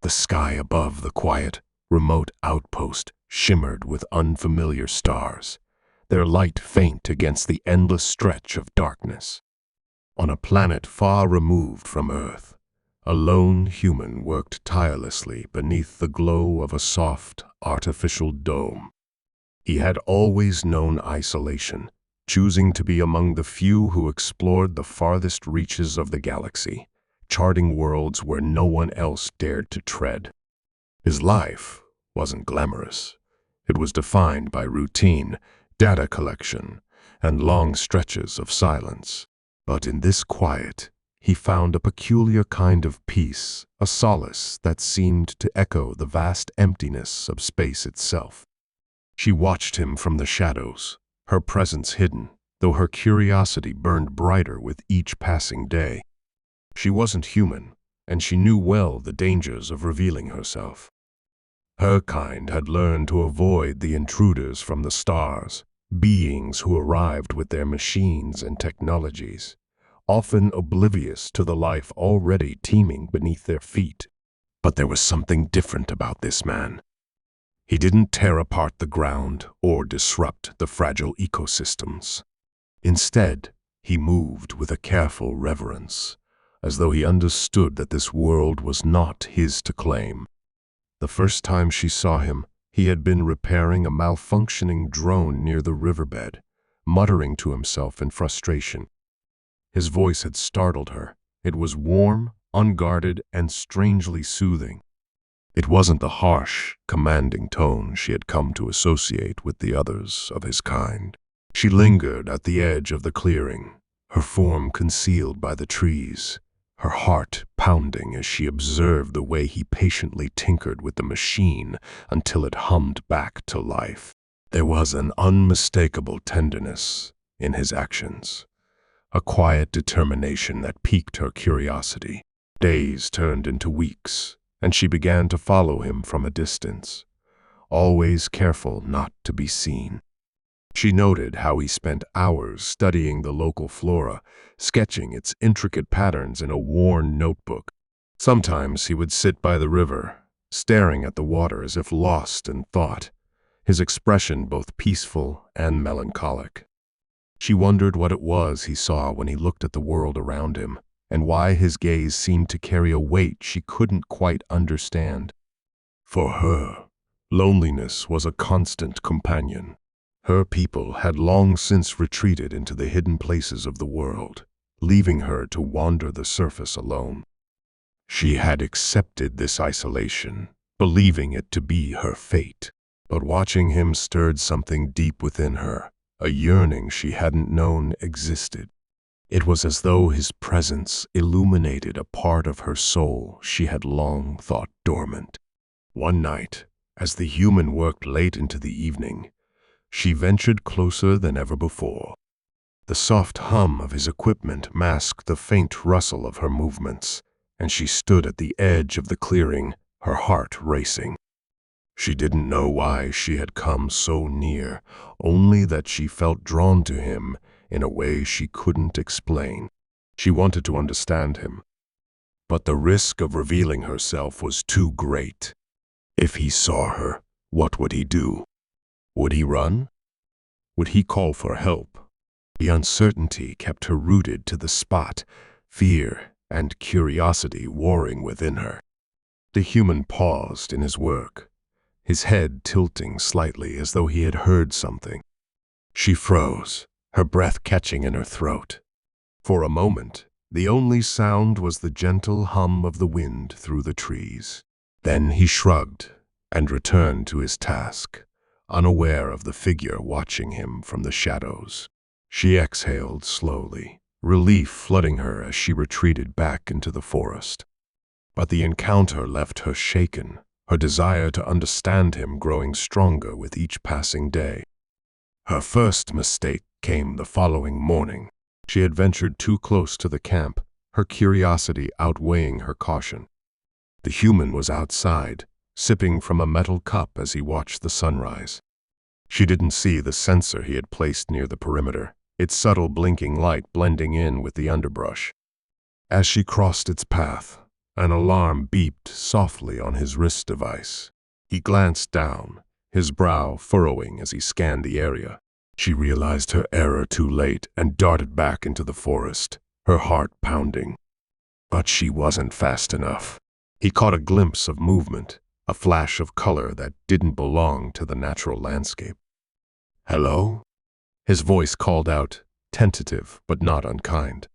The sky above the quiet, remote outpost shimmered with unfamiliar stars, their light faint against the endless stretch of darkness. On a planet far removed from Earth, a lone human worked tirelessly beneath the glow of a soft, artificial dome. He had always known isolation, choosing to be among the few who explored the farthest reaches of the galaxy, charting worlds where no one else dared to tread. His life wasn't glamorous. It was defined by routine, data collection, and long stretches of silence. But in this quiet, he found a peculiar kind of peace, a solace that seemed to echo the vast emptiness of space itself. She watched him from the shadows, her presence hidden, though her curiosity burned brighter with each passing day. She wasn't human, and she knew well the dangers of revealing herself. Her kind had learned to avoid the intruders from the stars, beings who arrived with their machines and technologies, often oblivious to the life already teeming beneath their feet. But there was something different about this man. He didn't tear apart the ground or disrupt the fragile ecosystems. Instead, he moved with a careful reverence, as though he understood that this world was not his to claim. The first time she saw him, he had been repairing a malfunctioning drone near the riverbed, muttering to himself in frustration. His voice had startled her. It was warm, unguarded, and strangely soothing. It wasn't the harsh, commanding tone she had come to associate with the others of his kind. She lingered at the edge of the clearing, her form concealed by the trees, her heart pounding as she observed the way he patiently tinkered with the machine until it hummed back to life. There was an unmistakable tenderness in his actions, a quiet determination that piqued her curiosity. Days turned into weeks, and she began to follow him from a distance, always careful not to be seen. She noted how he spent hours studying the local flora, sketching its intricate patterns in a worn notebook. Sometimes he would sit by the river, staring at the water as if lost in thought, his expression both peaceful and melancholic. She wondered what it was he saw when he looked at the world around him, and why his gaze seemed to carry a weight she couldn't quite understand. For her, loneliness was a constant companion. Her people had long since retreated into the hidden places of the world, leaving her to wander the surface alone. She had accepted this isolation, believing it to be her fate. But watching him stirred something deep within her, a yearning she hadn't known existed. It was as though his presence illuminated a part of her soul she had long thought dormant. One night, as the human worked late into the evening, she ventured closer than ever before. The soft hum of his equipment masked the faint rustle of her movements, and she stood at the edge of the clearing, her heart racing. She didn't know why she had come so near, only that she felt drawn to him in a way she couldn't explain. She wanted to understand him, but the risk of revealing herself was too great. If he saw her, what would he do? Would he run? Would he call for help? The uncertainty kept her rooted to the spot, fear and curiosity warring within her. The human paused in his work, his head tilting slightly as though he had heard something. She froze, her breath catching in her throat. For a moment, the only sound was the gentle hum of the wind through the trees. Then he shrugged and returned to his task, unaware of the figure watching him from the shadows. She exhaled slowly, relief flooding her as she retreated back into the forest. But the encounter left her shaken, her desire to understand him growing stronger with each passing day. Her first mistake came the following morning. She had ventured too close to the camp, her curiosity outweighing her caution. The human was outside, sipping from a metal cup as he watched the sunrise. She didn't see the sensor he had placed near the perimeter, its subtle blinking light blending in with the underbrush. As she crossed its path, An alarm beeped softly on his wrist device. He glanced down, his brow furrowing as he scanned the area. She realized her error too late and darted back into the forest, her heart pounding. But she wasn't fast enough. He caught a glimpse of movement, a flash of color that didn't belong to the natural landscape. "Hello?" His voice called out, tentative but not unkind.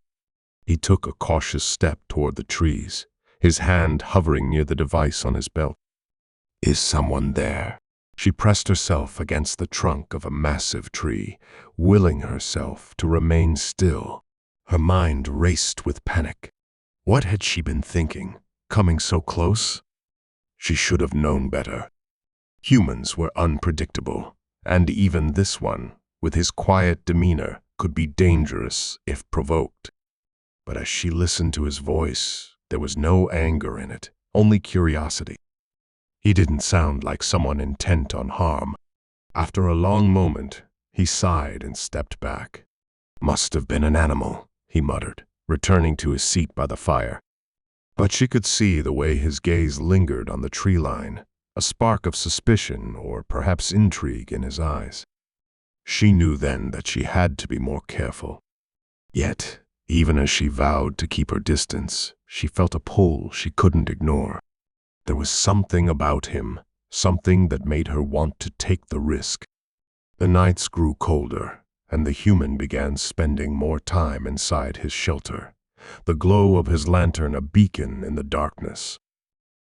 He took a cautious step toward the trees, his hand hovering near the device on his belt. "Is someone there?" She pressed herself against the trunk of a massive tree, willing herself to remain still. Her mind raced with panic. What had she been thinking, coming so close? She should have known better. Humans were unpredictable, and even this one, with his quiet demeanor, could be dangerous if provoked. But as she listened to his voice, there was no anger in it, only curiosity. He didn't sound like someone intent on harm. After a long moment, he sighed and stepped back. "Must have been an animal," he muttered, returning to his seat by the fire. But she could see the way his gaze lingered on the tree line, a spark of suspicion or perhaps intrigue in his eyes. She knew then that she had to be more careful. Yet, even as she vowed to keep her distance, she felt a pull she couldn't ignore. There was something about him, something that made her want to take the risk. The nights grew colder, and the human began spending more time inside his shelter, the glow of his lantern a beacon in the darkness.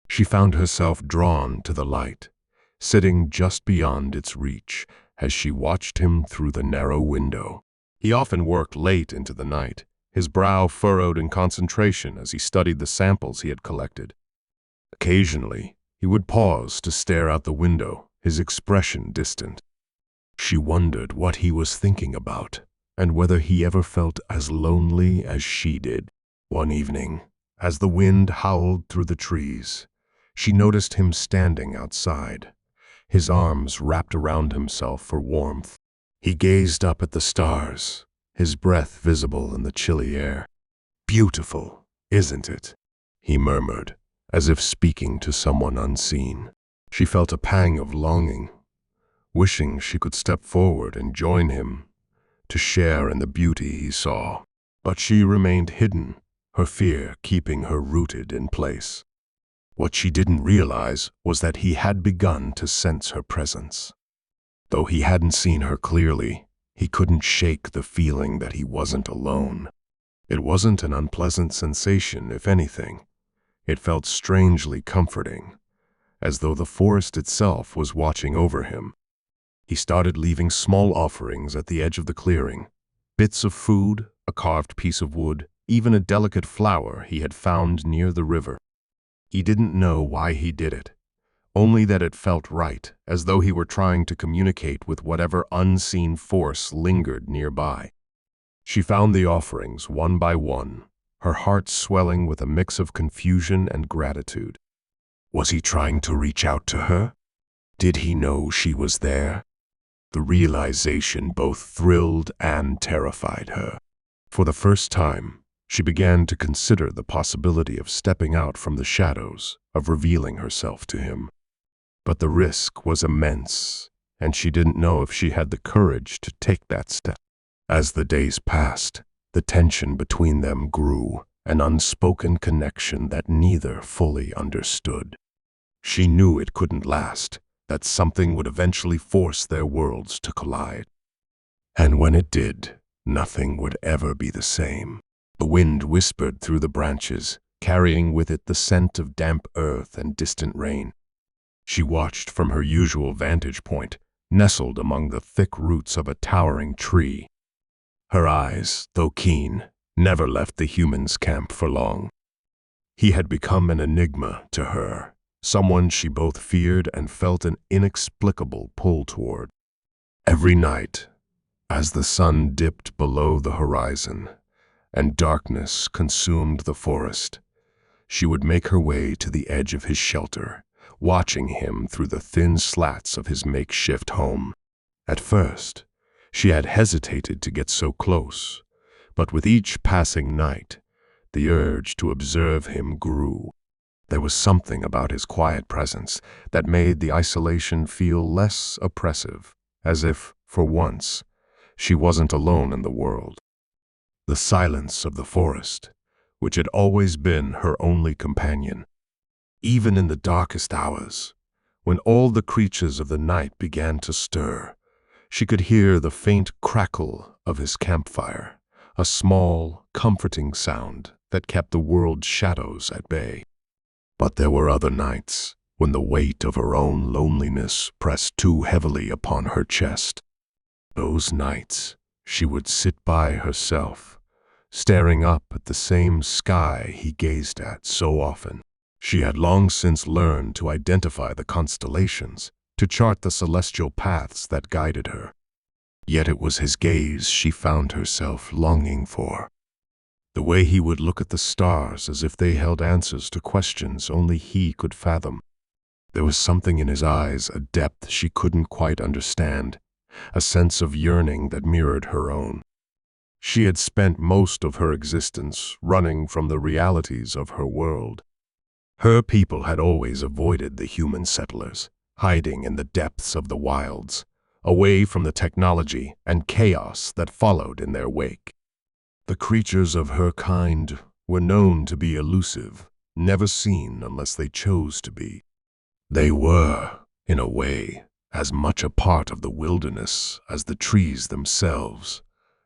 She found herself drawn to the light, sitting just beyond its reach as she watched him through the narrow window. He often worked late into the night, his brow furrowed in concentration as he studied the samples he had collected. Occasionally, he would pause to stare out the window, his expression distant. She wondered what he was thinking about, and whether he ever felt as lonely as she did. One evening, as the wind howled through the trees, she noticed him standing outside, his arms wrapped around himself for warmth. He gazed up at the stars, his breath visible in the chilly air. "Beautiful, isn't it?" he murmured, as if speaking to someone unseen. She felt a pang of longing, wishing she could step forward and join him, to share in the beauty he saw. But she remained hidden, her fear keeping her rooted in place. What she didn't realize was that he had begun to sense her presence. Though he hadn't seen her clearly, he couldn't shake the feeling that he wasn't alone. It wasn't an unpleasant sensation, if anything. It felt strangely comforting, as though the forest itself was watching over him. He started leaving small offerings at the edge of the clearing, bits of food, a carved piece of wood, even a delicate flower he had found near the river. He didn't know why he did it, only that it felt right, as though he were trying to communicate with whatever unseen force lingered nearby. She found the offerings one by one, her heart swelling with a mix of confusion and gratitude. Was he trying to reach out to her? Did he know she was there? The realization both thrilled and terrified her. For the first time, she began to consider the possibility of stepping out from the shadows, of revealing herself to him. But the risk was immense, and she didn't know if she had the courage to take that step. As the days passed, the tension between them grew, an unspoken connection that neither fully understood. She knew it couldn't last, that something would eventually force their worlds to collide. And when it did, nothing would ever be the same. The wind whispered through the branches, carrying with it the scent of damp earth and distant rain. She watched from her usual vantage point, nestled among the thick roots of a towering tree. Her eyes, though keen, never left the human's camp for long. He had become an enigma to her, someone she both feared and felt an inexplicable pull toward. Every night, as the sun dipped below the horizon and darkness consumed the forest, she would make her way to the edge of his shelter, watching him through the thin slats of his makeshift home. At first, she had hesitated to get so close, but with each passing night, the urge to observe him grew. There was something about his quiet presence that made the isolation feel less oppressive, as if, for once, she wasn't alone in the world. The silence of the forest, which had always been her only companion, even in the darkest hours, when all the creatures of the night began to stir, she could hear the faint crackle of his campfire, a small, comforting sound that kept the world's shadows at bay. But there were other nights when the weight of her own loneliness pressed too heavily upon her chest. Those nights, she would sit by herself, staring up at the same sky he gazed at so often. She had long since learned to identify the constellations, to chart the celestial paths that guided her. Yet it was his gaze she found herself longing for. The way he would look at the stars as if they held answers to questions only he could fathom. There was something in his eyes, a depth she couldn't quite understand, a sense of yearning that mirrored her own. She had spent most of her existence running from the realities of her world. Her people had always avoided the human settlers, hiding in the depths of the wilds, away from the technology and chaos that followed in their wake. The creatures of her kind were known to be elusive, never seen unless they chose to be. They were, in a way, as much a part of the wilderness as the trees themselves,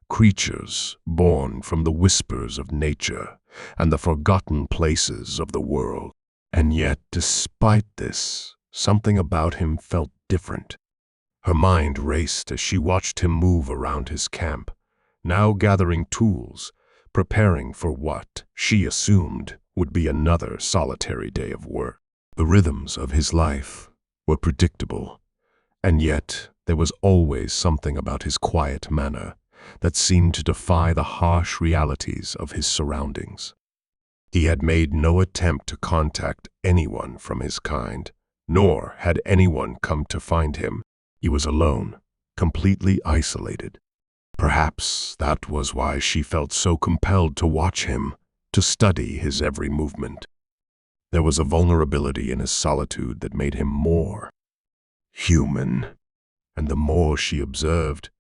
creatures born from the whispers of nature and the forgotten places of the world. And yet, despite this, something about him felt different. Her mind raced as she watched him move around his camp, now gathering tools, preparing for what she assumed would be another solitary day of work. The rhythms of his life were predictable, and yet there was always something about his quiet manner that seemed to defy the harsh realities of his surroundings. He had made no attempt to contact anyone from his kind, nor had anyone come to find him. He was alone, completely isolated. Perhaps that was why she felt so compelled to watch him, to study his every movement. There was a vulnerability in his solitude that made him more human. And the more she observed,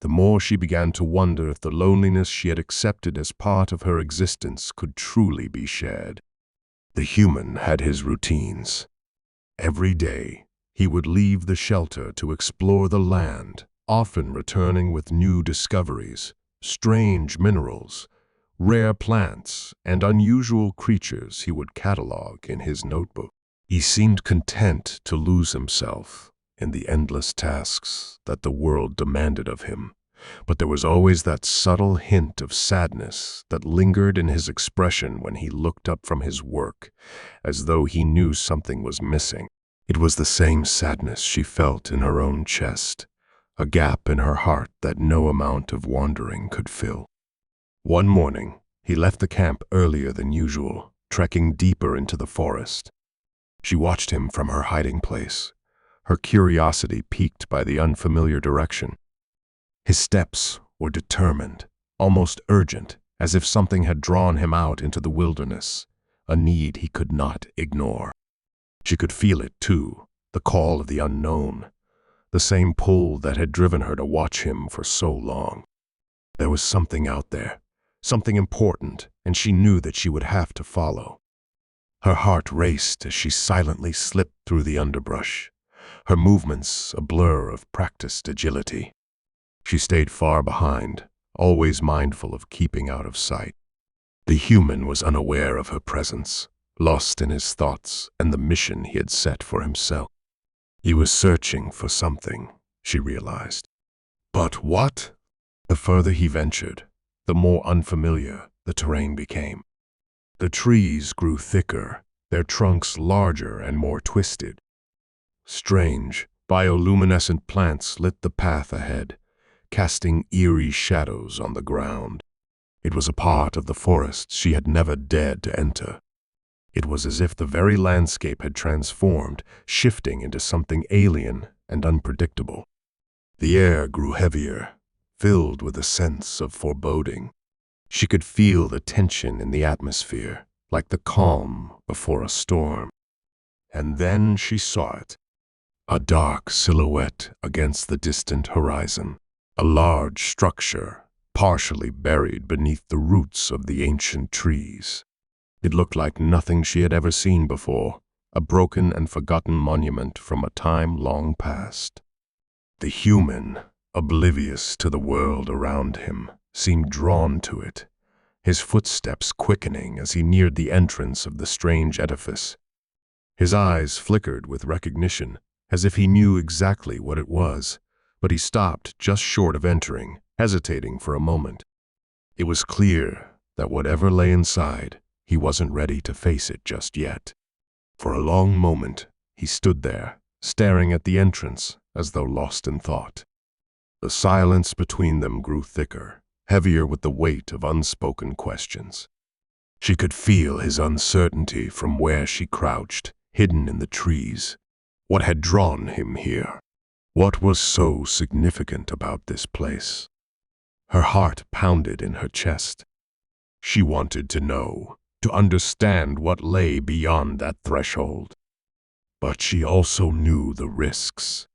the more she began to wonder if the loneliness she had accepted as part of her existence could truly be shared. The human had his routines. Every day, he would leave the shelter to explore the land, often returning with new discoveries, strange minerals, rare plants, and unusual creatures he would catalog in his notebook. He seemed content to lose himself in the endless tasks that the world demanded of him, but there was always that subtle hint of sadness that lingered in his expression when he looked up from his work, as though he knew something was missing. It was the same sadness she felt in her own chest, a gap in her heart that no amount of wandering could fill. One morning, he left the camp earlier than usual, trekking deeper into the forest. She watched him from her hiding place, her curiosity piqued by the unfamiliar direction. His steps were determined, almost urgent, as if something had drawn him out into the wilderness, a need he could not ignore. She could feel it, too, the call of the unknown, the same pull that had driven her to watch him for so long. There was something out there, something important, and she knew that she would have to follow. Her heart raced as she silently slipped through the underbrush, her movements a blur of practiced agility. She stayed far behind, always mindful of keeping out of sight. The human was unaware of her presence, lost in his thoughts and the mission he had set for himself. He was searching for something, she realized. But what? The further he ventured, the more unfamiliar the terrain became. The trees grew thicker, their trunks larger and more twisted. Strange, bioluminescent plants lit the path ahead, casting eerie shadows on the ground. It was a part of the forest she had never dared to enter. It was as if the very landscape had transformed, shifting into something alien and unpredictable. The air grew heavier, filled with a sense of foreboding. She could feel the tension in the atmosphere, like the calm before a storm. And then she saw it, a dark silhouette against the distant horizon, a large structure partially buried beneath the roots of the ancient trees. It looked like nothing she had ever seen before, a broken and forgotten monument from a time long past. The human, oblivious to the world around him, seemed drawn to it, his footsteps quickening as he neared the entrance of the strange edifice. His eyes flickered with recognition, as if he knew exactly what it was, but he stopped just short of entering, hesitating for a moment. It was clear that whatever lay inside, he wasn't ready to face it just yet. For a long moment, he stood there, staring at the entrance as though lost in thought. The silence between them grew thicker, heavier with the weight of unspoken questions. She could feel his uncertainty from where she crouched, hidden in the trees. What had drawn him here? What was so significant about this place? Her heart pounded in her chest. She wanted to know, to understand what lay beyond that threshold. But she also knew the risks.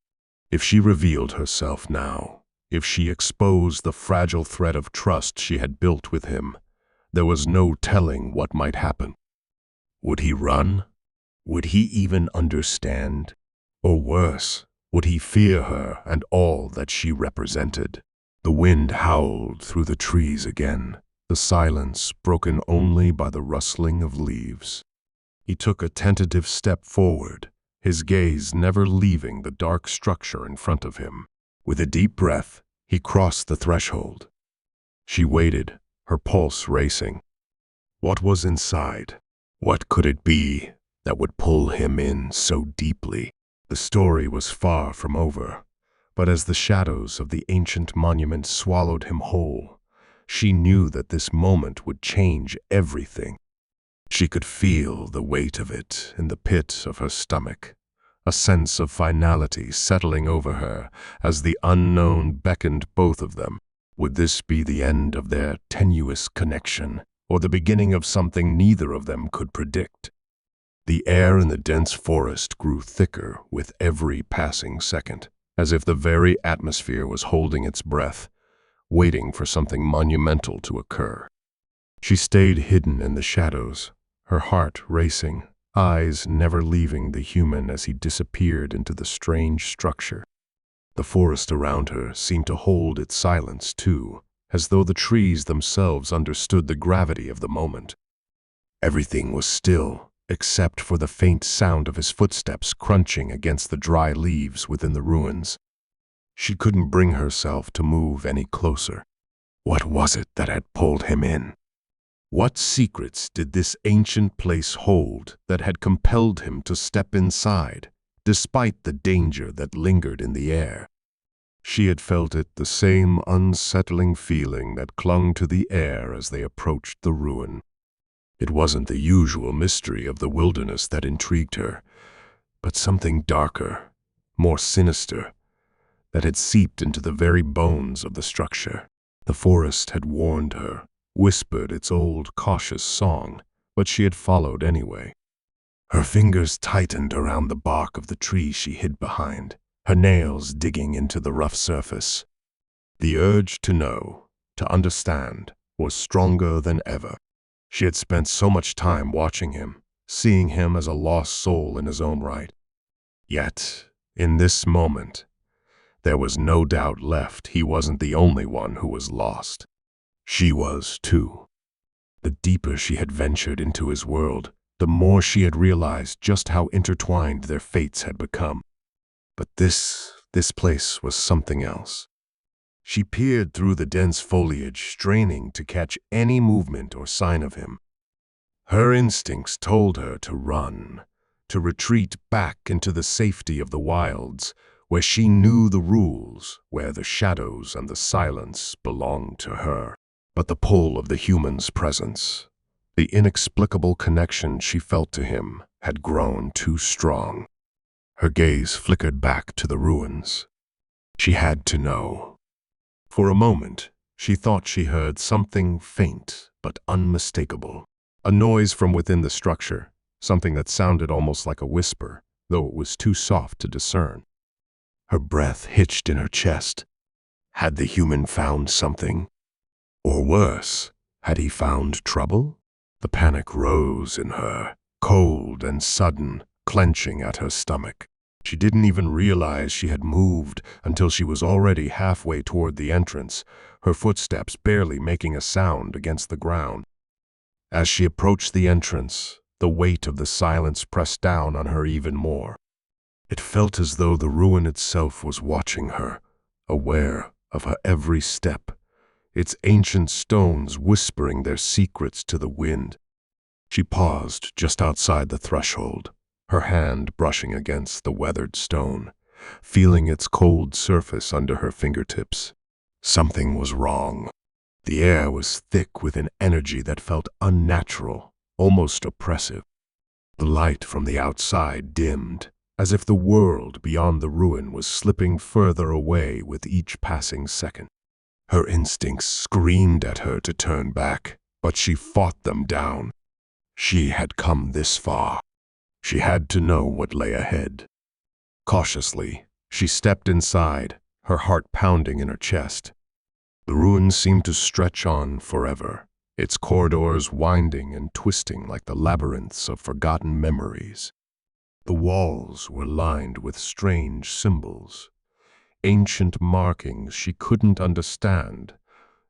If she revealed herself now, if she exposed the fragile thread of trust she had built with him, there was no telling what might happen. Would he run? Would he even understand? Or worse, would he fear her and all that she represented? The wind howled through the trees again, the silence broken only by the rustling of leaves. He took a tentative step forward, his gaze never leaving the dark structure in front of him. With a deep breath, he crossed the threshold. She waited, her pulse racing. What was inside? What could it be that would pull him in so deeply? The story was far from over, but as the shadows of the ancient monument swallowed him whole, she knew that this moment would change everything. She could feel the weight of it in the pit of her stomach, a sense of finality settling over her as the unknown beckoned both of them. Would this be the end of their tenuous connection, or the beginning of something neither of them could predict? The air in the dense forest grew thicker with every passing second, as if the very atmosphere was holding its breath, waiting for something monumental to occur. She stayed hidden in the shadows, her heart racing, eyes never leaving the human as he disappeared into the strange structure. The forest around her seemed to hold its silence too, as though the trees themselves understood the gravity of the moment. Everything was still, except for the faint sound of his footsteps crunching against the dry leaves within the ruins. She couldn't bring herself to move any closer. What was it that had pulled him in? What secrets did this ancient place hold that had compelled him to step inside, despite the danger that lingered in the air? She had felt it, the same unsettling feeling that clung to the air as they approached the ruin. It wasn't the usual mystery of the wilderness that intrigued her, but something darker, more sinister, that had seeped into the very bones of the structure. The forest had warned her, whispered its old cautious song, but she had followed anyway. Her fingers tightened around the bark of the tree she hid behind, her nails digging into the rough surface. The urge to know, to understand, was stronger than ever. She had spent so much time watching him, seeing him as a lost soul in his own right. Yet, in this moment, there was no doubt left he wasn't the only one who was lost. She was, too. The deeper she had ventured into his world, the more she had realized just how intertwined their fates had become. But this place was something else. She peered through the dense foliage, straining to catch any movement or sign of him. Her instincts told her to run, to retreat back into the safety of the wilds, where she knew the rules, where the shadows and the silence belonged to her. But the pull of the human's presence, the inexplicable connection she felt to him, had grown too strong. Her gaze flickered back to the ruins. She had to know. For a moment, she thought she heard something faint but unmistakable. A noise from within the structure, something that sounded almost like a whisper, though it was too soft to discern. Her breath hitched in her chest. Had the human found something? Or worse, had he found trouble? The panic rose in her, cold and sudden, clenching at her stomach. She didn't even realize she had moved until she was already halfway toward the entrance, her footsteps barely making a sound against the ground. As she approached the entrance, the weight of the silence pressed down on her even more. It felt as though the ruin itself was watching her, aware of her every step, its ancient stones whispering their secrets to the wind. She paused just outside the threshold, her hand brushing against the weathered stone, feeling its cold surface under her fingertips. Something was wrong. The air was thick with an energy that felt unnatural, almost oppressive. The light from the outside dimmed, as if the world beyond the ruin was slipping further away with each passing second. Her instincts screamed at her to turn back, but she fought them down. She had come this far. She had to know what lay ahead. Cautiously, she stepped inside, her heart pounding in her chest. The ruin seemed to stretch on forever, its corridors winding and twisting like the labyrinths of forgotten memories. The walls were lined with strange symbols, ancient markings she couldn't understand,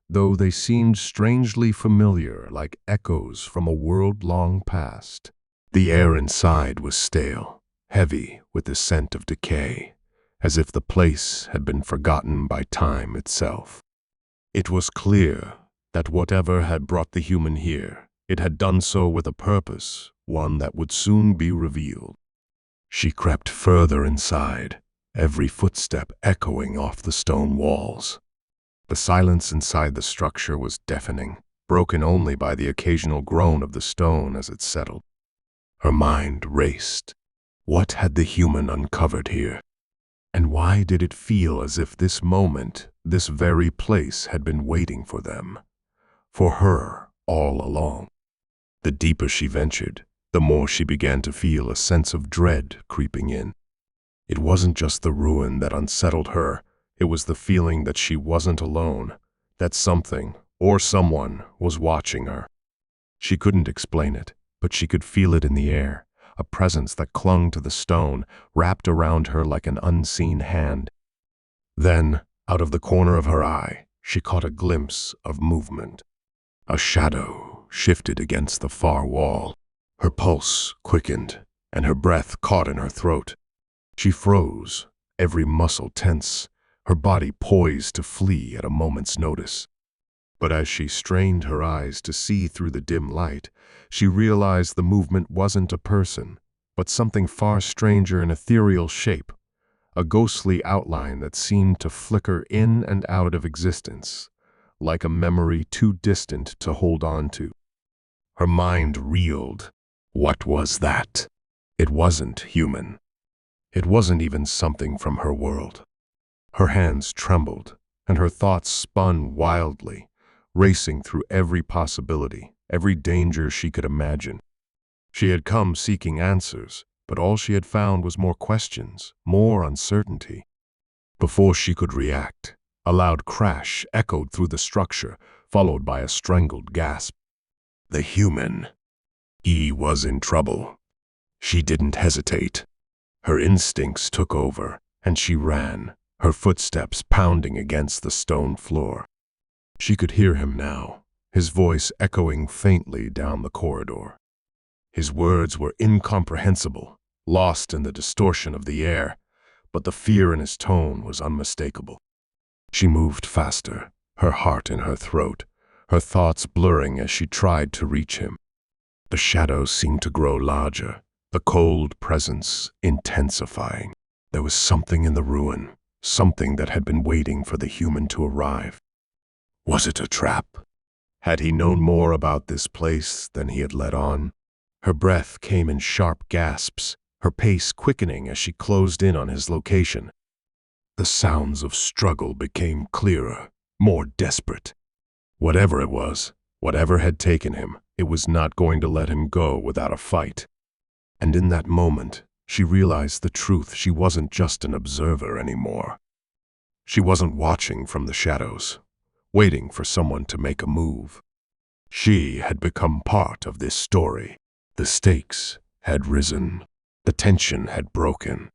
though they seemed strangely familiar, like echoes from a world long past. The air inside was stale, heavy with the scent of decay, as if the place had been forgotten by time itself. It was clear that whatever had brought the human here, it had done so with a purpose, one that would soon be revealed. She crept further inside, every footstep echoing off the stone walls. The silence inside the structure was deafening, broken only by the occasional groan of the stone as it settled. Her mind raced. What had the human uncovered here? And why did it feel as if this moment, this very place, had been waiting for them? For her, all along. The deeper she ventured, the more she began to feel a sense of dread creeping in. It wasn't just the ruin that unsettled her, it was the feeling that she wasn't alone, that something, or someone, was watching her. She couldn't explain it, but she could feel it in the air, a presence that clung to the stone, wrapped around her like an unseen hand. Then, out of the corner of her eye, she caught a glimpse of movement. A shadow shifted against the far wall. Her pulse quickened, and her breath caught in her throat. She froze, every muscle tense, her body poised to flee at a moment's notice. But as she strained her eyes to see through the dim light, she realized the movement wasn't a person, but something far stranger in ethereal shape, a ghostly outline that seemed to flicker in and out of existence, like a memory too distant to hold on to. Her mind reeled. What was that? It wasn't human. It wasn't even something from her world. Her hands trembled, and her thoughts spun wildly, racing through every possibility, every danger she could imagine. She had come seeking answers, but all she had found was more questions, more uncertainty. Before she could react, a loud crash echoed through the structure, followed by a strangled gasp. The human. He was in trouble. She didn't hesitate. Her instincts took over, and she ran, her footsteps pounding against the stone floor. She could hear him now, his voice echoing faintly down the corridor. His words were incomprehensible, lost in the distortion of the air, but the fear in his tone was unmistakable. She moved faster, her heart in her throat, her thoughts blurring as she tried to reach him. The shadows seemed to grow larger, the cold presence intensifying. There was something in the ruin, something that had been waiting for the human to arrive. Was it a trap? Had he known more about this place than he had let on? Her breath came in sharp gasps, her pace quickening as she closed in on his location. The sounds of struggle became clearer, more desperate. Whatever it was, whatever had taken him, It was not going to let him go without a fight. And in that moment, she realized the truth. She wasn't just an observer anymore. She wasn't watching from the shadows, waiting for someone to make a move. She had become part of this story. The stakes had risen. The tension had broken.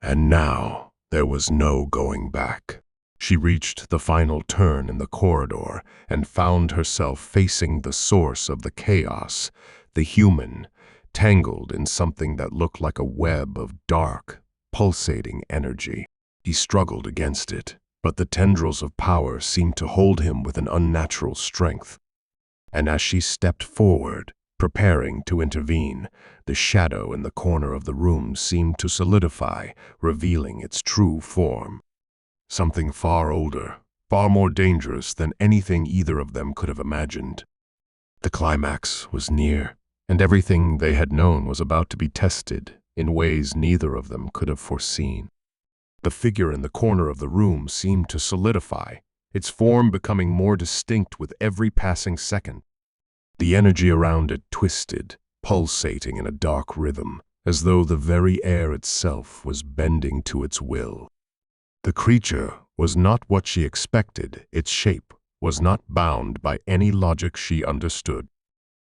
And now there was no going back. She reached the final turn in the corridor and found herself facing the source of the chaos, the human, tangled in something that looked like a web of dark, pulsating energy. He struggled against it, but the tendrils of power seemed to hold him with an unnatural strength. And as she stepped forward, preparing to intervene, the shadow in the corner of the room seemed to solidify, revealing its true form. Something far older, far more dangerous than anything either of them could have imagined. The climax was near, and everything they had known was about to be tested in ways neither of them could have foreseen. The figure in the corner of the room seemed to solidify, its form becoming more distinct with every passing second. The energy around it twisted, pulsating in a dark rhythm, as though the very air itself was bending to its will. The creature was not what she expected. Its shape was not bound by any logic she understood.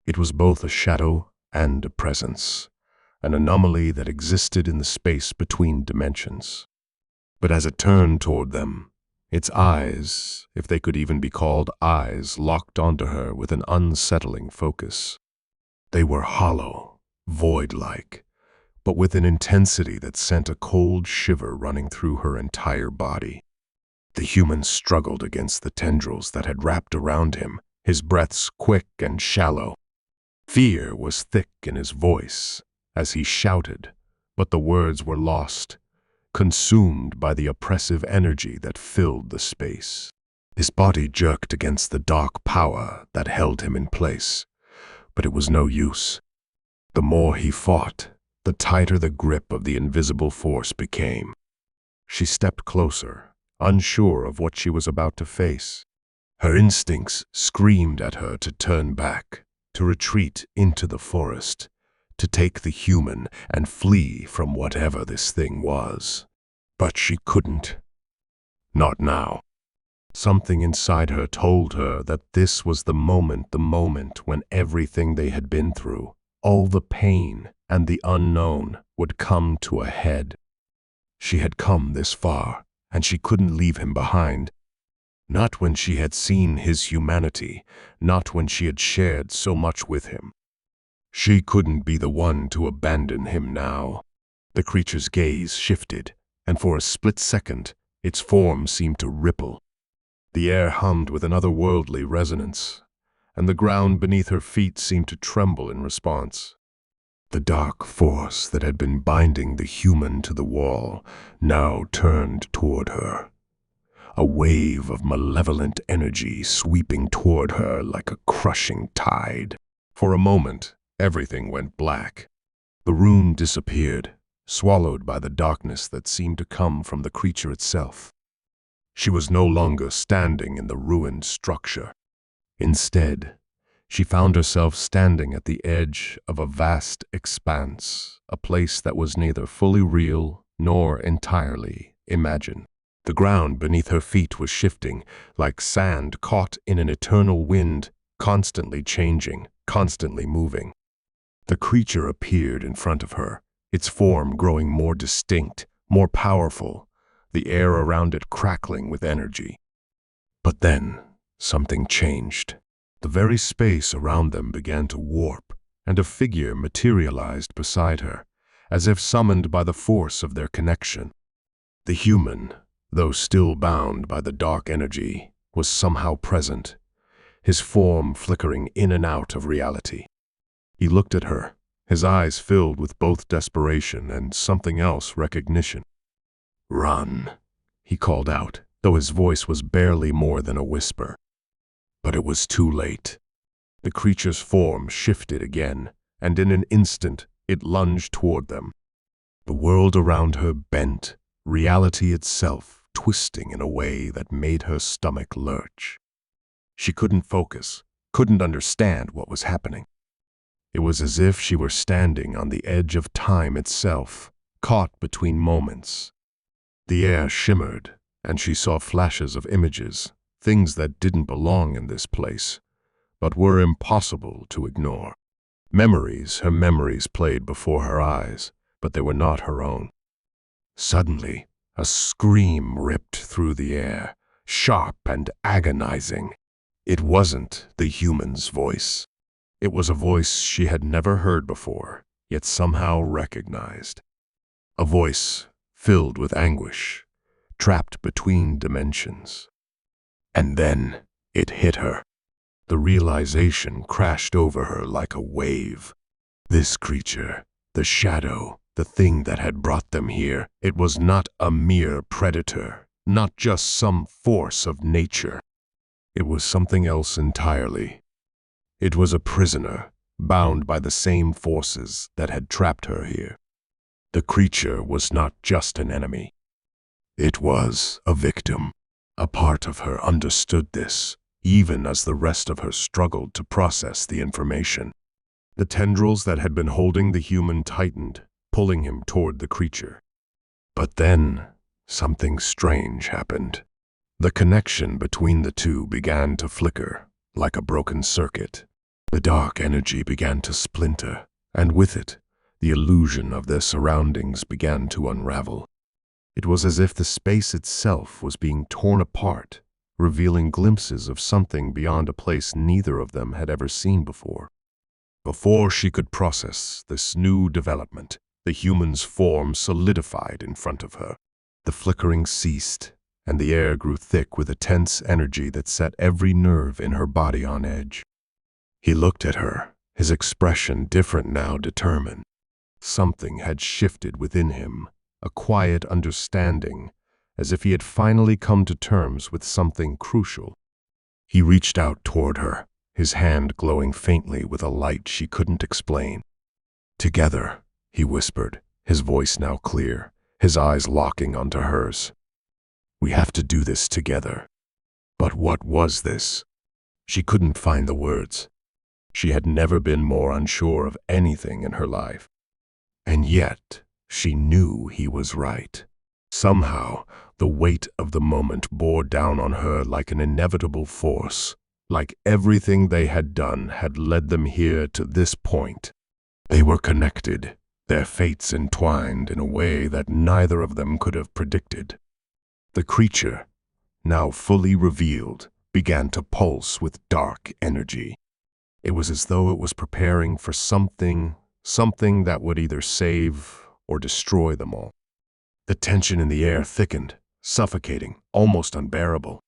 It was both a shadow and a presence, an anomaly that existed in the space between dimensions. But as it turned toward them, its eyes, if they could even be called eyes, locked onto her with an unsettling focus. They were hollow, void-like, but with an intensity that sent a cold shiver running through her entire body. The human struggled against the tendrils that had wrapped around him, his breaths quick and shallow. Fear was thick in his voice as he shouted, but the words were lost, consumed by the oppressive energy that filled the space. His body jerked against the dark power that held him in place, but it was no use. The more he fought, the tighter the grip of the invisible force became. She stepped closer, unsure of what she was about to face. Her instincts screamed at her to turn back, to retreat into the forest, to take the human and flee from whatever this thing was. But she couldn't. Not now. Something inside her told her that this was the moment when everything they had been through, all the pain and the unknown, would come to a head. She had come this far, and she couldn't leave him behind. Not when she had seen his humanity, not when she had shared so much with him. She couldn't be the one to abandon him now. The creature's gaze shifted, and for a split second, its form seemed to ripple. The air hummed with an otherworldly resonance, and the ground beneath her feet seemed to tremble in response. The dark force that had been binding the human to the wall now turned toward her. A wave of malevolent energy sweeping toward her like a crushing tide. For a moment, everything went black. The room disappeared, swallowed by the darkness that seemed to come from the creature itself. She was no longer standing in the ruined structure. Instead, she found herself standing at the edge of a vast expanse, a place that was neither fully real nor entirely imagined. The ground beneath her feet was shifting, like sand caught in an eternal wind, constantly changing, constantly moving. The creature appeared in front of her, its form growing more distinct, more powerful, the air around it crackling with energy. But then, something changed. The very space around them began to warp, and a figure materialized beside her, as if summoned by the force of their connection. The human, though still bound by the dark energy, was somehow present, his form flickering in and out of reality. He looked at her, his eyes filled with both desperation and something else, recognition. "Run," he called out, though his voice was barely more than a whisper. But it was too late. The creature's form shifted again, and in an instant it lunged toward them. The world around her bent, reality itself twisting in a way that made her stomach lurch. She couldn't focus, couldn't understand what was happening. It was as if she were standing on the edge of time itself, caught between moments. The air shimmered, and she saw flashes of images, things that didn't belong in this place, but were impossible to ignore. Her memories played before her eyes, but they were not her own. Suddenly, a scream ripped through the air, sharp and agonizing. It wasn't the human's voice. It was a voice she had never heard before, yet somehow recognized. A voice filled with anguish, trapped between dimensions. And then it hit her. The realization crashed over her like a wave. This creature, the shadow, the thing that had brought them here, it was not a mere predator, not just some force of nature. It was something else entirely. It was a prisoner, bound by the same forces that had trapped her here. The creature was not just an enemy. It was a victim. A part of her understood this, even as the rest of her struggled to process the information. The tendrils that had been holding the human tightened, pulling him toward the creature. But then, something strange happened. The connection between the two began to flicker, like a broken circuit. The dark energy began to splinter, and with it, the illusion of their surroundings began to unravel. It was as if the space itself was being torn apart, revealing glimpses of something beyond a place neither of them had ever seen before. Before she could process this new development, the human's form solidified in front of her. The flickering ceased, and the air grew thick with a tense energy that set every nerve in her body on edge. He looked at her, his expression different now, determined. Something had shifted within him, a quiet understanding, as if he had finally come to terms with something crucial. He reached out toward her, his hand glowing faintly with a light she couldn't explain. "Together," he whispered, his voice now clear, his eyes locking onto hers. "We have to do this together." But what was this? She couldn't find the words. She had never been more unsure of anything in her life. And yet, she knew he was right. Somehow, the weight of the moment bore down on her like an inevitable force, like everything they had done had led them here to this point. They were connected, their fates entwined in a way that neither of them could have predicted. The creature, now fully revealed, began to pulse with dark energy. It was as though it was preparing for something that would either save or destroy them all. The tension in the air thickened, suffocating, almost unbearable.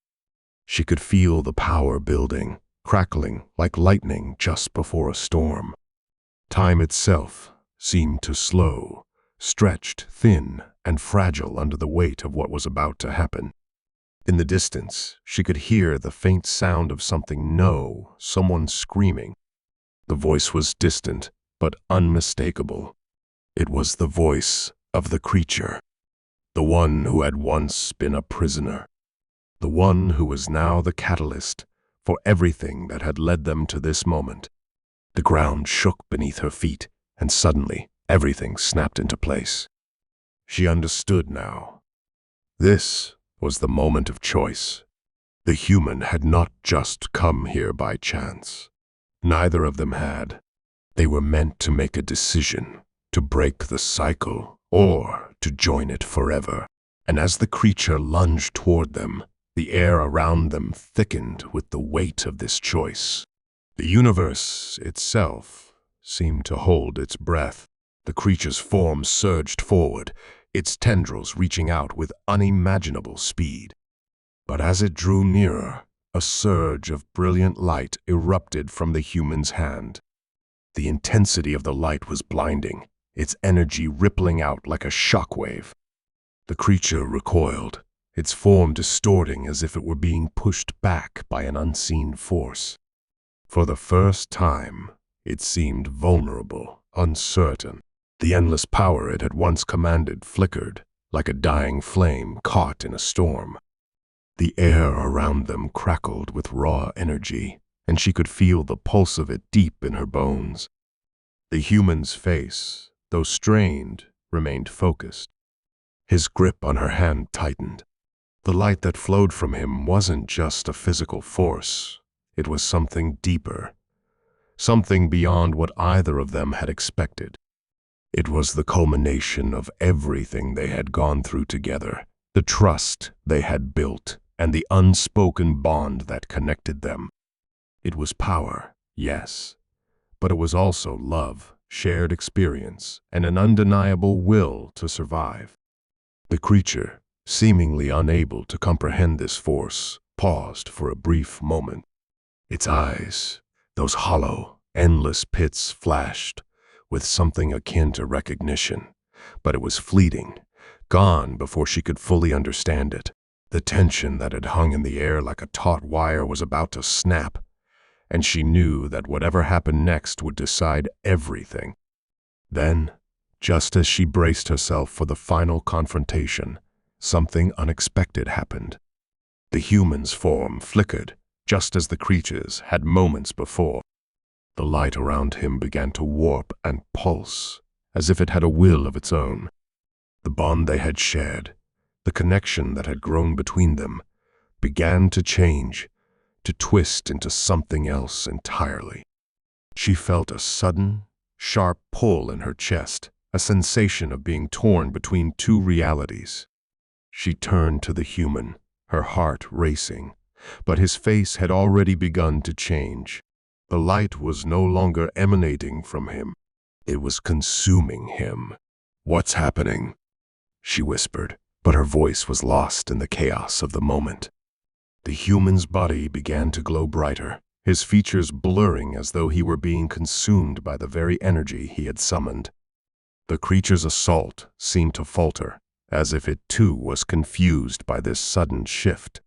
She could feel the power building, crackling like lightning just before a storm. Time itself seemed to slow, stretched thin and fragile under the weight of what was about to happen. In the distance, she could hear the faint sound of someone screaming. The voice was distant, but unmistakable. It was the voice of the creature, the one who had once been a prisoner, the one who was now the catalyst for everything that had led them to this moment. The ground shook beneath her feet, and suddenly everything snapped into place. She understood now. This was the moment of choice. The human had not just come here by chance. Neither of them had. They were meant to make a decision, to break the cycle, or to join it forever. And as the creature lunged toward them, the air around them thickened with the weight of this choice. The universe itself seemed to hold its breath. The creature's form surged forward, its tendrils reaching out with unimaginable speed. But as it drew nearer, a surge of brilliant light erupted from the human's hand. The intensity of the light was blinding, its energy rippling out like a shockwave. The creature recoiled, its form distorting as if it were being pushed back by an unseen force. For the first time, it seemed vulnerable, uncertain. The endless power it had once commanded flickered, like a dying flame caught in a storm. The air around them crackled with raw energy, and she could feel the pulse of it deep in her bones. The human's face, though strained, remained focused. His grip on her hand tightened. The light that flowed from him wasn't just a physical force. It was something deeper, something beyond what either of them had expected. It was the culmination of everything they had gone through together, the trust they had built, and the unspoken bond that connected them. It was power, yes, but it was also love, shared experience, and an undeniable will to survive. The creature, seemingly unable to comprehend this force, paused for a brief moment. Its eyes, those hollow, endless pits, flashed with something akin to recognition, but it was fleeting, gone before she could fully understand it. The tension that had hung in the air like a taut wire was about to snap, and she knew that whatever happened next would decide everything. Then, just as she braced herself for the final confrontation, something unexpected happened. The human's form flickered, just as the creature's had moments before. The light around him began to warp and pulse, as if it had a will of its own. The bond they had shared, the connection that had grown between them, began to change, to twist into something else entirely. She felt a sudden, sharp pull in her chest, a sensation of being torn between two realities. She turned to the human, her heart racing, but his face had already begun to change. The light was no longer emanating from him. It was consuming him. "What's happening?" she whispered, but her voice was lost in the chaos of the moment. The human's body began to glow brighter, his features blurring as though he were being consumed by the very energy he had summoned. The creature's assault seemed to falter, as if it too was confused by this sudden shift.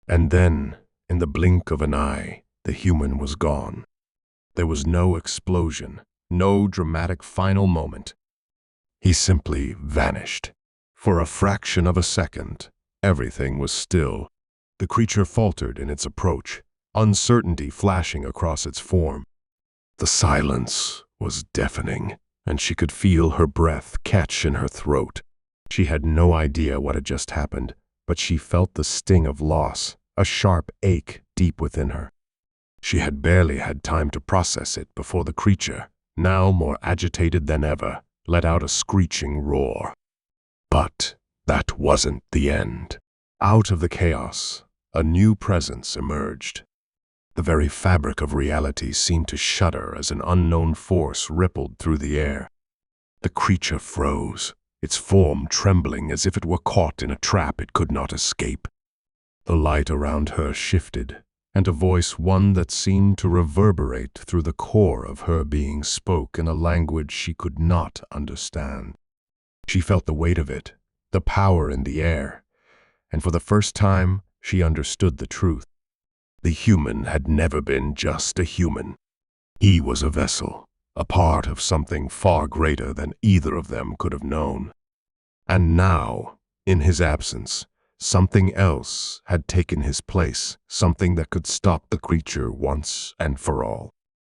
And then, in the blink of an eye, the human was gone. There was no explosion, no dramatic final moment. He simply vanished. For a fraction of a second, everything was still. The creature faltered in its approach, uncertainty flashing across its form. The silence was deafening, and she could feel her breath catch in her throat. She had no idea what had just happened, but she felt the sting of loss, a sharp ache deep within her. She had barely had time to process it before the creature, now more agitated than ever, let out a screeching roar. But that wasn't the end. Out of the chaos, a new presence emerged. The very fabric of reality seemed to shudder as an unknown force rippled through the air. The creature froze, its form trembling as if it were caught in a trap it could not escape. The light around her shifted, and a voice, one that seemed to reverberate through the core of her being, spoke in a language she could not understand. She felt the weight of it, the power in the air, and for the first time she understood the truth. The human had never been just a human. He was a vessel, a part of something far greater than either of them could have known. And now, in his absence, something else had taken his place, something that could stop the creature once and for all.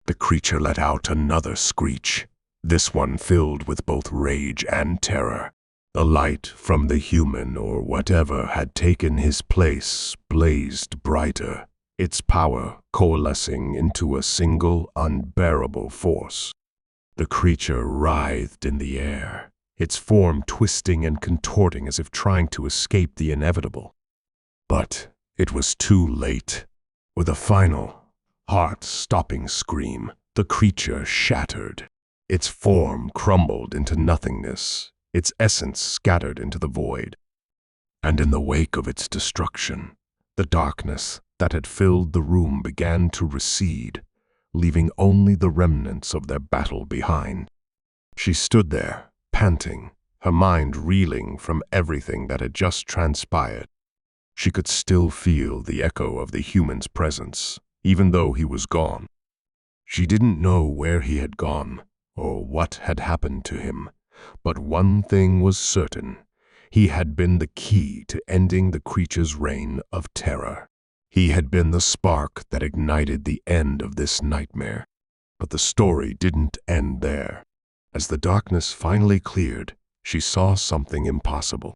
The creature let out another screech, this one filled with both rage and terror. The light from the human or whatever had taken his place blazed brighter, its power coalescing into a single unbearable force. The creature writhed in the air, its form twisting and contorting as if trying to escape the inevitable. But it was too late. With a final, heart-stopping scream, the creature shattered. Its form crumbled into nothingness, its essence scattered into the void. And in the wake of its destruction, the darkness that had filled the room began to recede, leaving only the remnants of their battle behind. She stood there, panting, her mind reeling from everything that had just transpired. She could still feel the echo of the human's presence, even though he was gone. She didn't know where he had gone, or what had happened to him, but one thing was certain. He had been the key to ending the creature's reign of terror. He had been the spark that ignited the end of this nightmare. But the story didn't end there. As the darkness finally cleared, she saw something impossible.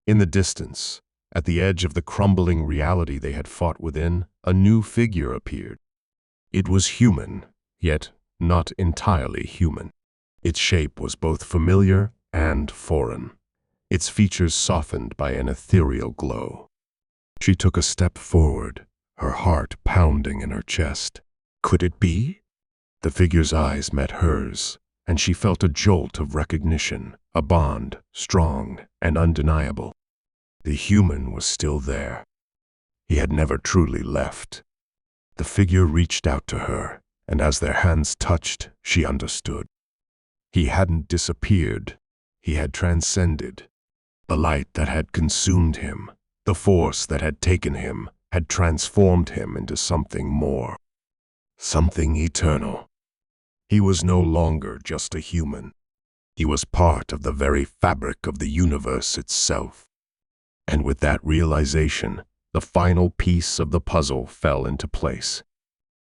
In the distance, at the edge of the crumbling reality they had fought within, a new figure appeared. It was human, yet not entirely human. Its shape was both familiar and foreign, its features softened by an ethereal glow. She took a step forward, her heart pounding in her chest. Could it be? The figure's eyes met hers, and she felt a jolt of recognition, a bond, strong and undeniable. The human was still there. He had never truly left. The figure reached out to her, and as their hands touched, she understood. He hadn't disappeared. He had transcended. The light that had consumed him, the force that had taken him, had transformed him into something more. Something eternal. He was no longer just a human. He was part of the very fabric of the universe itself. And with that realization, the final piece of the puzzle fell into place.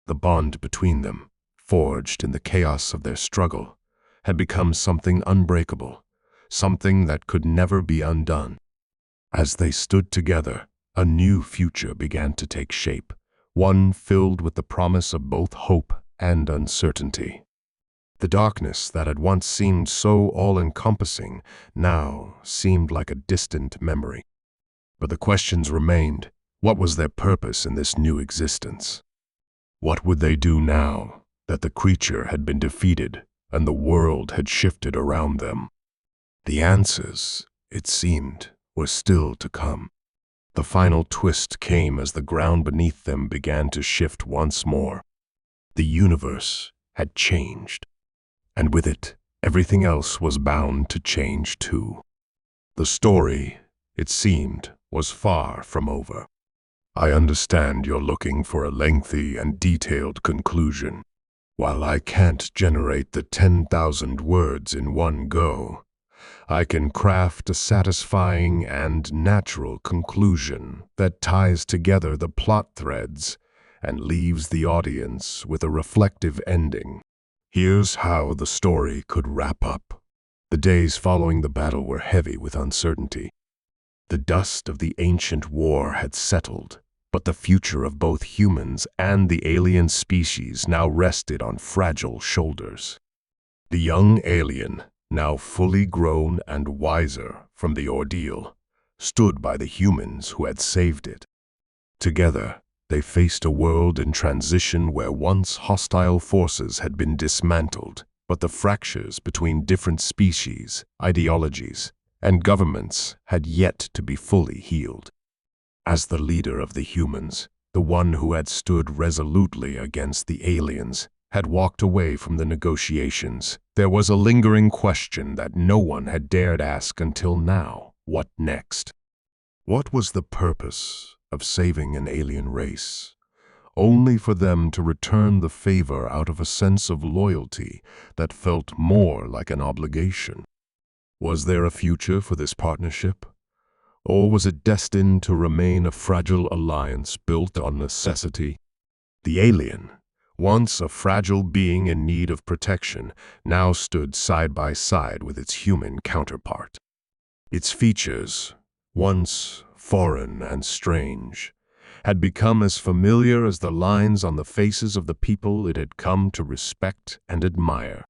The bond between them, forged in the chaos of their struggle, had become something unbreakable, something that could never be undone. As they stood together, a new future began to take shape, one filled with the promise of both hope and uncertainty. The darkness that had once seemed so all-encompassing now seemed like a distant memory. But the questions remained. What was their purpose in this new existence? What would they do now that the creature had been defeated and the world had shifted around them? The answers, it seemed, were still to come. The final twist came as the ground beneath them began to shift once more. The universe had changed, and with it, everything else was bound to change too. The story, it seemed, was far from over. I understand you're looking for a lengthy and detailed conclusion. While I can't generate the 10,000 words in one go, I can craft a satisfying and natural conclusion that ties together the plot threads and leaves the audience with a reflective ending. Here's how the story could wrap up. The days following the battle were heavy with uncertainty. The dust of the ancient war had settled, but the future of both humans and the alien species now rested on fragile shoulders. The young alien, now fully grown and wiser from the ordeal, stood by the humans who had saved it. Together, they faced a world in transition where once hostile forces had been dismantled, but the fractures between different species, ideologies, and governments had yet to be fully healed. As the leader of the humans, the one who had stood resolutely against the aliens, had walked away from the negotiations, there was a lingering question that no one had dared ask until now. What next? What was the purpose of saving an alien race? Only for them to return the favor out of a sense of loyalty that felt more like an obligation. Was there a future for this partnership? Or was it destined to remain a fragile alliance built on necessity? The alien, once a fragile being in need of protection, now stood side by side with its human counterpart. Its features, once foreign and strange, had become as familiar as the lines on the faces of the people it had come to respect and admire.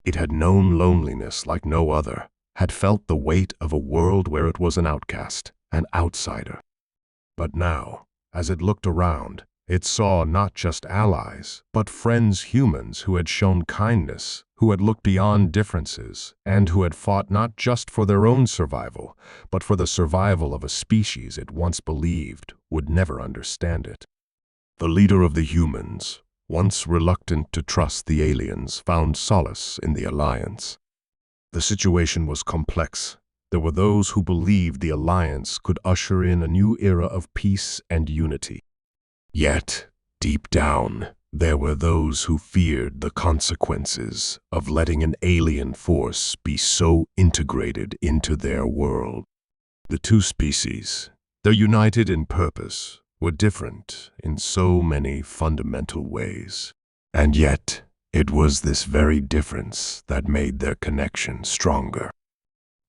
It had known loneliness like no other, had felt the weight of a world where it was an outcast, an outsider. But now, as it looked around, it saw not just allies, but friends, humans who had shown kindness, who had looked beyond differences, and who had fought not just for their own survival, but for the survival of a species it once believed would never understand it. The leader of the humans, once reluctant to trust the aliens, found solace in the alliance. The situation was complex. There were those who believed the alliance could usher in a new era of peace and unity. Yet, deep down, there were those who feared the consequences of letting an alien force be so integrated into their world. The two species, though united in purpose, were different in so many fundamental ways. And yet, it was this very difference that made their connection stronger.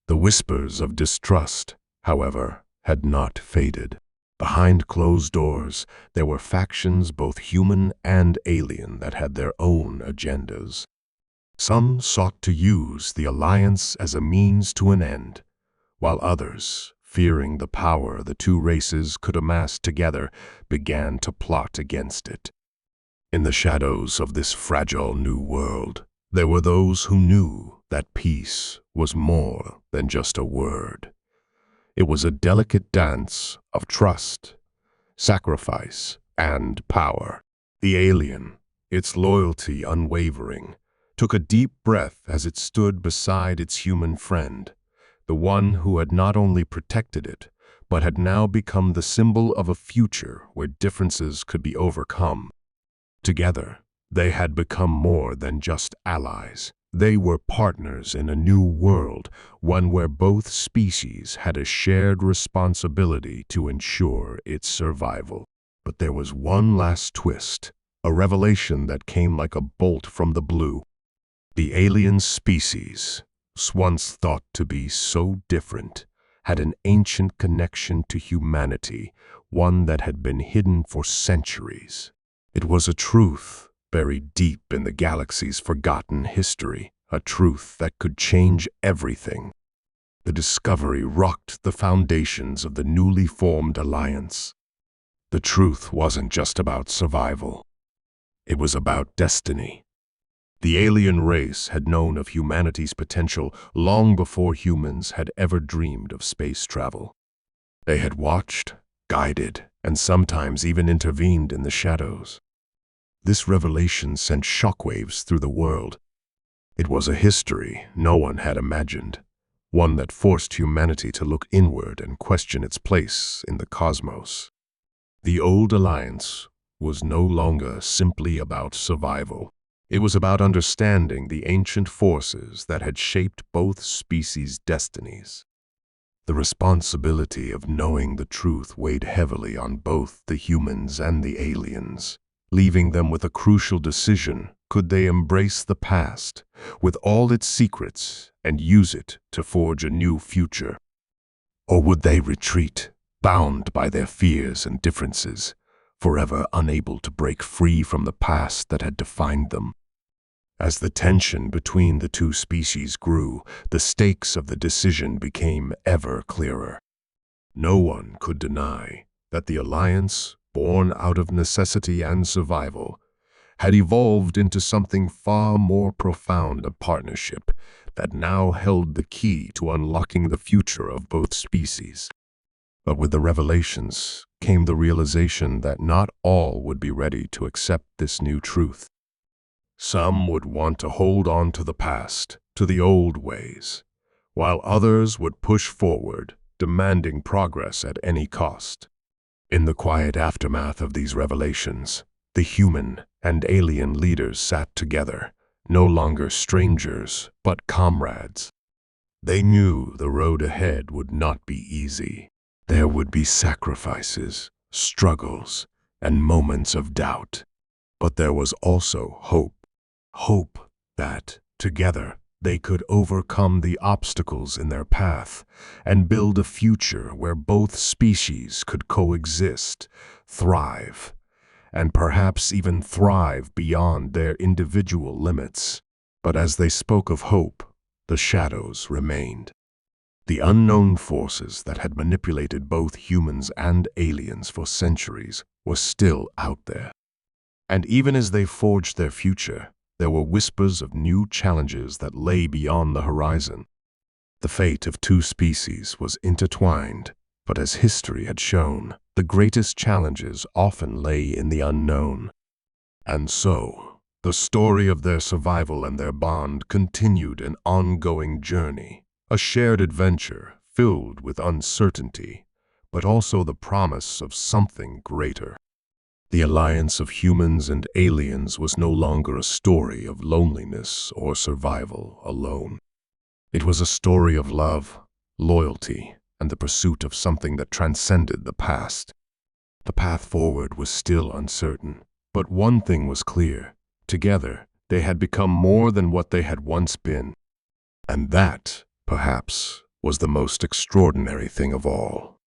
The whispers of distrust, however, had not faded. Behind closed doors, there were factions both human and alien that had their own agendas. Some sought to use the alliance as a means to an end, while others, fearing the power the two races could amass together, began to plot against it. In the shadows of this fragile new world, there were those who knew that peace was more than just a word. It was a delicate dance of trust, sacrifice, and power. The alien, its loyalty unwavering, took a deep breath as it stood beside its human friend, the one who had not only protected it, but had now become the symbol of a future where differences could be overcome. Together, they had become more than just allies. They were partners in a new world, one where both species had a shared responsibility to ensure its survival. But there was one last twist, a revelation that came like a bolt from the blue. The alien species, once thought to be so different, had an ancient connection to humanity, one that had been hidden for centuries. It was a truth buried deep in the galaxy's forgotten history, a truth that could change everything. The discovery rocked the foundations of the newly formed alliance. The truth wasn't just about survival. It was about destiny. The alien race had known of humanity's potential long before humans had ever dreamed of space travel. They had watched, guided, and sometimes even intervened in the shadows. This revelation sent shockwaves through the world. It was a history no one had imagined, one that forced humanity to look inward and question its place in the cosmos. The old alliance was no longer simply about survival. It was about understanding the ancient forces that had shaped both species' destinies. The responsibility of knowing the truth weighed heavily on both the humans and the aliens, leaving them with a crucial decision. Could they embrace the past, with all its secrets, and use it to forge a new future? Or would they retreat, bound by their fears and differences, forever unable to break free from the past that had defined them? As the tension between the two species grew, the stakes of the decision became ever clearer. No one could deny that the alliance, born out of necessity and survival, had evolved into something far more profound, a partnership that now held the key to unlocking the future of both species. But with the revelations came the realization that not all would be ready to accept this new truth. Some would want to hold on to the past, to the old ways, while others would push forward, demanding progress at any cost. In the quiet aftermath of these revelations, the human and alien leaders sat together, no longer strangers, but comrades. They knew the road ahead would not be easy. There would be sacrifices, struggles, and moments of doubt. But there was also hope. Hope that, together, they could overcome the obstacles in their path and build a future where both species could coexist, thrive, and perhaps even thrive beyond their individual limits. But as they spoke of hope, the shadows remained. The unknown forces that had manipulated both humans and aliens for centuries were still out there. And even as they forged their future, there were whispers of new challenges that lay beyond the horizon. The fate of two species was intertwined, but as history had shown, the greatest challenges often lay in the unknown. And so, the story of their survival and their bond continued an ongoing journey, a shared adventure filled with uncertainty, but also the promise of something greater. The alliance of humans and aliens was no longer a story of loneliness or survival alone. It was a story of love, loyalty, and the pursuit of something that transcended the past. The path forward was still uncertain, but one thing was clear. Together, they had become more than what they had once been. And that, perhaps, was the most extraordinary thing of all.